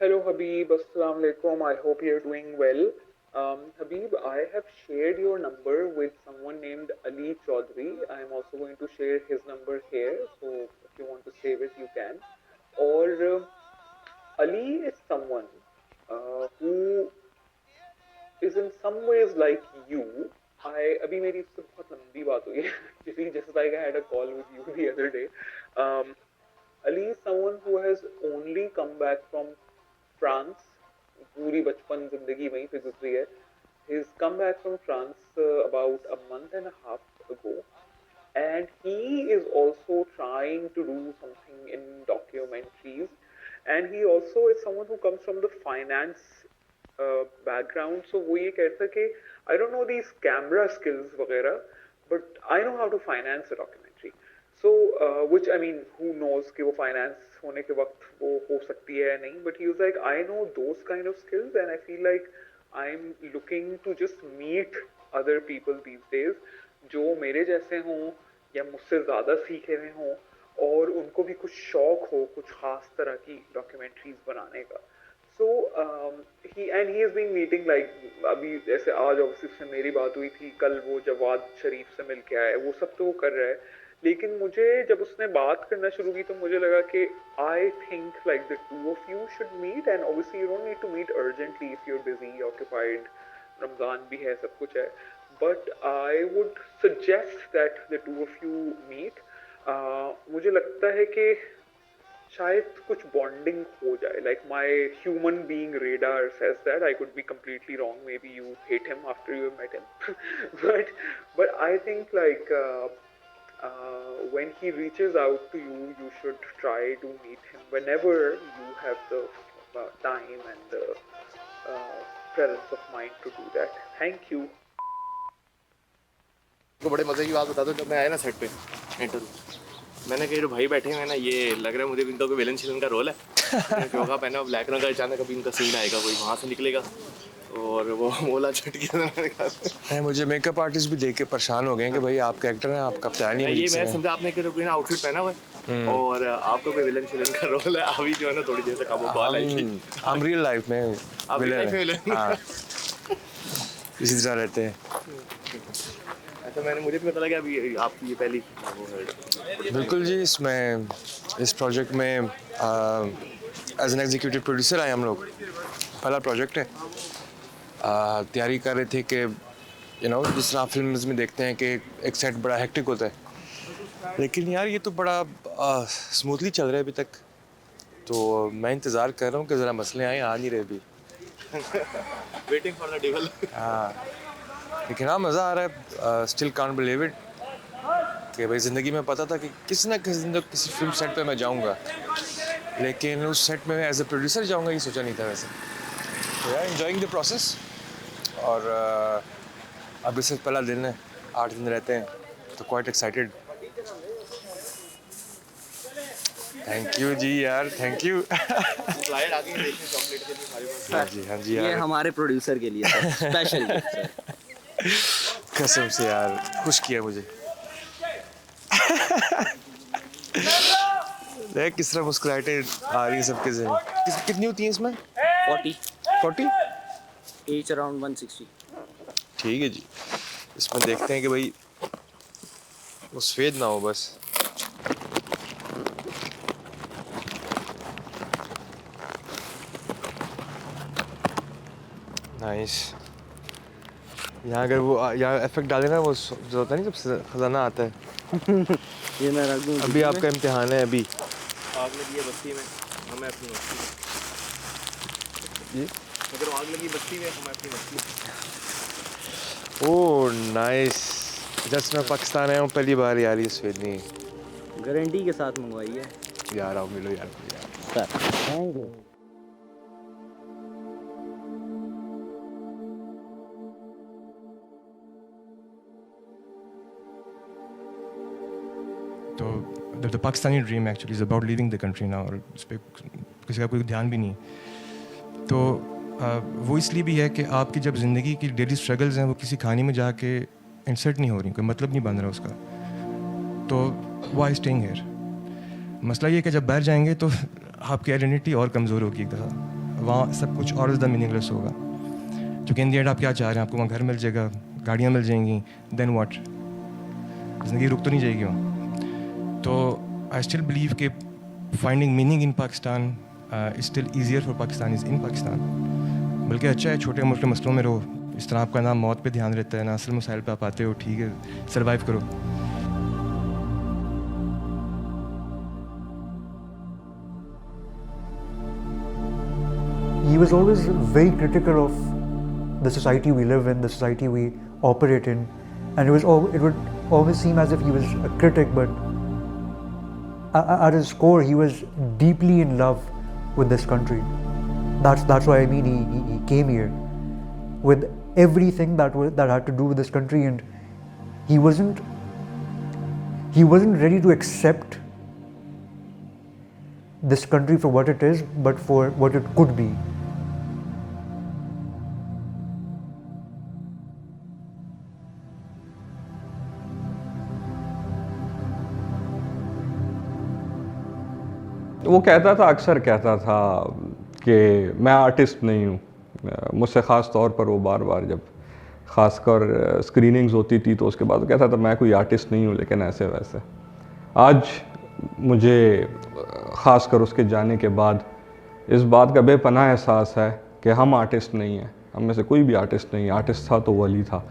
Hello Habib, Assalamu alaikum. I hope you're doing well. Habib, I have shared your number with someone named Ali Chaudhary. I'm also going to share his number here, so if you want to save it, you can. Or Ali is someone who is in some ways like you. I अभी मेरी इससे बहुत लंबी बात हुई है. Actually, just like I had a call with you the other day. Um, Ali is someone who has only come back from France. पूरी बचपन जिंदगी वहीं पे गुजरी है. He's come back from France about a month and a half ago, and he is also trying to do something in documentaries, and he also is someone who comes from the finance background. So वो ये कहता है कि I don't know these camera skills वगैरह, but I know how to finance a documentary. So which I mean, who knows कि वो finance होने के वक्त वो हो सकती है या नहीं, but he was like, I know those kind of skills, and I feel like I'm looking to just meet other people these days जो मेरे जैसे हों या मुझसे ज़्यादा सीखे हुए हों और उनको भी कुछ शौक हो कुछ खास तरह की डॉक्यूमेंट्रीज बनाने का. So he has been meeting like अभी जैसे आज ऑब्वियसली उससे मेरी बात हुई थी, कल वो जवाद शरीफ से मिल के आया है, वो सब तो वो कर रहा है. लेकिन मुझे जब उसने बात करना शुरू की तो मुझे लगा कि I think like the two of you should meet, and obviously you don't need to meet urgently if you are busy occupied, Ramzan भी है, सब कुछ है, but I would suggest that the two of you meet. मुझे लगता है कि शायद कुछ बॉन्डिंग हो जाए. Like my human being radar says that. I could be completely wrong, maybe you hate him after you met him. but I think like when he reaches out to you, you should try to meet him whenever you have the time and the presence of mind to do that. Thank you. तो बड़े मज़े की बात बता दो, जब मैं आया ना सेट पे इंटरव्यू, मैंने कहा जो भाई बैठे हैं ना, ये लग रहा है मुझे इनका कोई विलन शिलन का रोल है. जोगा पहना ब्लैक रंग का, अचानक अभी इनका सीन आएगा, कोई वहाँ से निकलेगा और वो बोला छट गया. मुझे मेकअप आर्टिस्ट भी देख के परेशान हो गए कि भाई आप एक्टर हैं, आपका प्लान ही ये मैं समझा आपने कि बिना आउटफिट पहना हुआ है और आपको कोई विलन शिलन का रोल है. अभी जो है ना थोड़ी देर से काबू बाल आएगी. हम रियल लाइफ में विलन इसी तरह रहते हैं. अच्छा, मैंने मुझे भी पता लगा अभी आपकी ये पहली वो है. बिल्कुल जी, इसमें इस प्रोजेक्ट में एज एन एग्जीक्यूटिव प्रोड्यूसर आए हम लोग. पहला प्रोजेक्ट है. तैयारी कर रहे थे कि जिस तरह फिल्म्स में देखते हैं कि एक सेट बड़ा हेक्टिक होता है, लेकिन यार ये तो बड़ा स्मूथली चल रहा है अभी तक. तो मैं इंतज़ार कर रहा हूँ कि ज़रा मसले आए, आ नहीं रहे अभी. Waiting for the devil. हाँ, लेकिन हाँ मज़ा आ रहा है. स्टिल कांट बिलीव इट कि भाई ज़िंदगी में पता था कि किसी न किसी दिन तो किसी फिल्म सेट पे मैं जाऊँगा, लेकिन उस सेट में एज ए प्रोड्यूसर जाऊँगा ये सोचा नहीं था वैसे. तो यार एंजॉइंग द प्रोसेस. और अब इससे पहला दिन है, 8 दिन रहते हैं, तो क्वाइट एक्साइटेड. थैंक यू जी यार, थैंक यू. फ्लायर आ गई है, देखिए चॉकलेट के लिए हमारे पास. हाँ जी, हाँ जी ये यार, हमारे प्रोड्यूसर के लिए स्पेशल. कसम से यार खुश किया मुझे. देख किस तरह मुस्कुराहटें आ रही हैं सबके ज़हन. कितनी होती हैं इसमें? 40. Age around 160. ठीक है जी. इसमें देखते हैं कि भाई वो सफ़ेद ना हो बस. नाइस. यहाँ अगर वो यहाँ इफेक्ट डाले ना, वो जो होता है नहीं सबसे खजाना आता है. ये मैं रख दूँ. अभी आपका इम्तिहान है. अभी आग लगी है बस्ती में, हमें अपनी बस्ती. ये अगर आग लगी बस्ती में, हमें अपनी बस्ती. Oh nice. जस्ट मैं पाकिस्तान आया हूँ पहली बार यार, ये सफ़ेद नहीं. गारंटी के साथ मंगवाई है यार आओ मिलो यार. सर. तो the Pakistani dream actually is about leaving the country ना, और उस पर किसी का कोई ध्यान भी नहीं. तो वो इसलिए भी है कि आपकी जब ज़िंदगी की डेली स्ट्रगल्स हैं वो किसी कहानी में जाके इंसर्ट नहीं हो रही, कोई मतलब नहीं बन रहा उसका. तो वाई स्टेइंग हियर. मसला ये है कि जब बाहर जाएंगे तो आपकी आइडेंटिटी और कमज़ोर होगी एक दफ़ा, वहाँ सब कुछ और ज़्यादा मीनिंगलेस होगा। क्योंकि इन दी एंड आप क्या चाह रहे हैं, आपको वहाँ घर मिल जाएगा, गाड़ियाँ मिल जाएंगी, देन व्हाट, ज़िंदगी रुक तो नहीं जाएगी वहाँ। तो आई स्टिल बिलीव कि finding meaning in Pakistan is still easier for Pakistanis in Pakistan. बल्कि अच्छा है छोटे मोटे मसलों में रहो, इस तरह आपका ना मौत पे ध्यान रहता है ना असल मसाइल पे आप आते हो, ठीक है सर्वाइव करो। He was always very critical of the society we live in, the society we operate in, and it would always seem as if he was a critic, but at his core, he was deeply in love with this country. That's why I mean he came here with everything that had to do with this country, and he wasn't ready to accept this country for what it is, but for what it could be. वो कहता था, अक्सर कहता था कि मैं artist नहीं हूँ। मुझसे ख़ास तौर पर वो बार बार जब ख़ासकर स्क्रीनिंग्स होती थी तो उसके बाद कहता था मैं कोई आर्टिस्ट नहीं हूँ, लेकिन ऐसे वैसे। आज मुझे ख़ासकर उसके जाने के बाद इस बात का बेपनाह एहसास है कि हम आर्टिस्ट नहीं हैं, हम में से कोई भी आर्टिस्ट नहीं है। आर्टिस्ट था तो वो अली था।